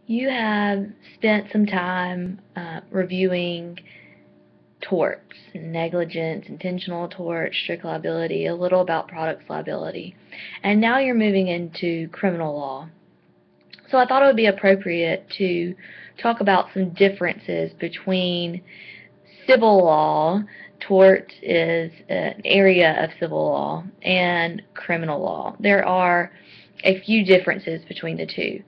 You have spent some time reviewing torts, negligence, intentional tort, strict liability, a little about products liability, and now you're moving into criminal law. So I thought it would be appropriate to talk about some differences between civil law, tort is an area of civil law, and criminal law. There are a few differences between the two.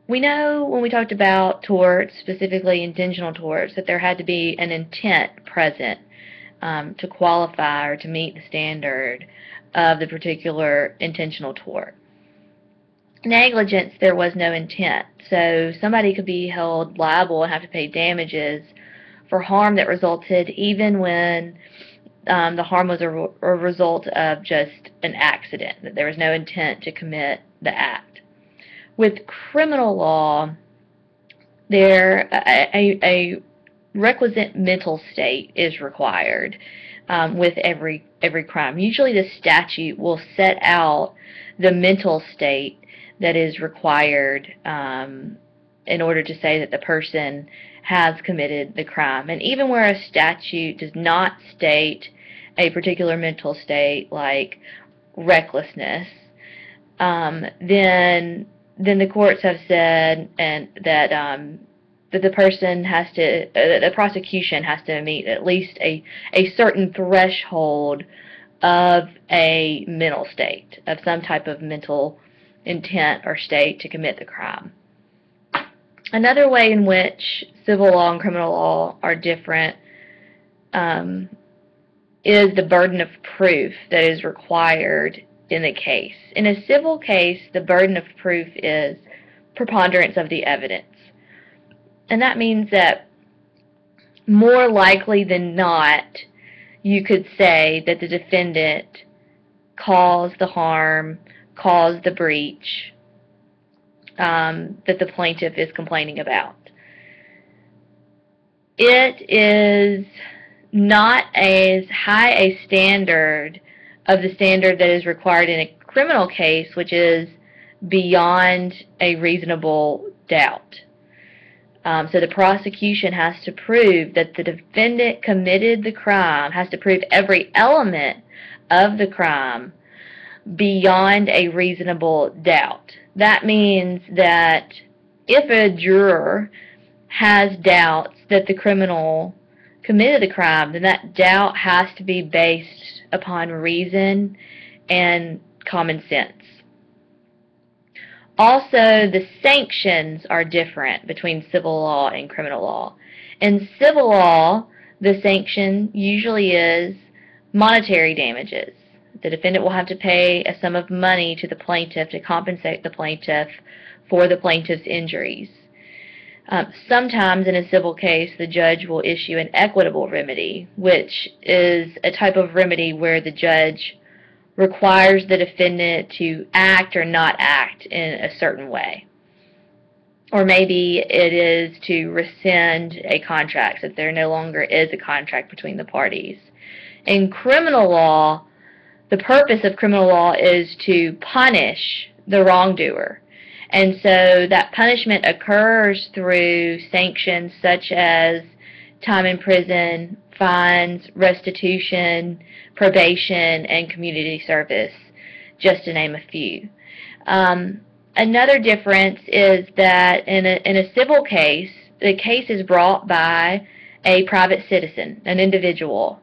We know when we talked about torts, specifically intentional torts, that there had to be an intent present to qualify or to meet the standard of the particular intentional tort. Negligence, there was no intent, so somebody could be held liable and have to pay damages for harm that resulted even when the harm was a result of just an accident, that there was no intent to commit the act. With criminal law, a requisite mental state is required with every crime. Usually the statute will set out the mental state that is required in order to say that the person has committed the crime. And even where a statute does not state a particular mental state, like recklessness, then the courts have said that the person has to, the prosecution has to meet at least a certain threshold of a mental state, of some type of mental intent or state to commit the crime. Another way in which civil law and criminal law are different is the burden of proof that is required in the case. In a civil case, the burden of proof is preponderance of the evidence. And that means that more likely than not, you could say that the defendant caused the harm, caused the breach that the plaintiff is complaining about. It is not as high a standard of the standard that is required in a criminal case, which is beyond a reasonable doubt. So the prosecution has to prove that the defendant committed the crime, has to prove every element of the crime beyond a reasonable doubt. That means that if a juror has doubts that the criminal committed the crime, then that doubt has to be based upon reason and common sense. Also, the sanctions are different between civil law and criminal law. In civil law, the sanction usually is monetary damages. The defendant will have to pay a sum of money to the plaintiff to compensate the plaintiff for the plaintiff's injuries. Sometimes in a civil case, the judge will issue an equitable remedy, which is a type of remedy where the judge requires the defendant to act or not act in a certain way. Or maybe it is to rescind a contract, so that there no longer is a contract between the parties. In criminal law, the purpose of criminal law is to punish the wrongdoer. And so that punishment occurs through sanctions such as time in prison, fines, restitution, probation, and community service, just to name a few. Another difference is that in a civil case, the case is brought by a private citizen, an individual.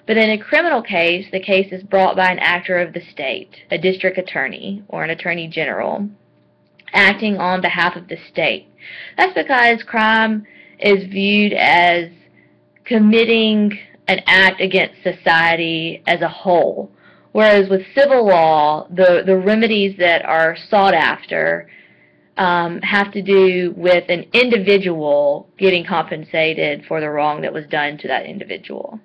But in a criminal case, the case is brought by an actor of the state, a district attorney or an attorney general, acting on behalf of the state. That's because crime is viewed as committing an act against society as a whole, whereas with civil law, the remedies that are sought after have to do with an individual getting compensated for the wrong that was done to that individual.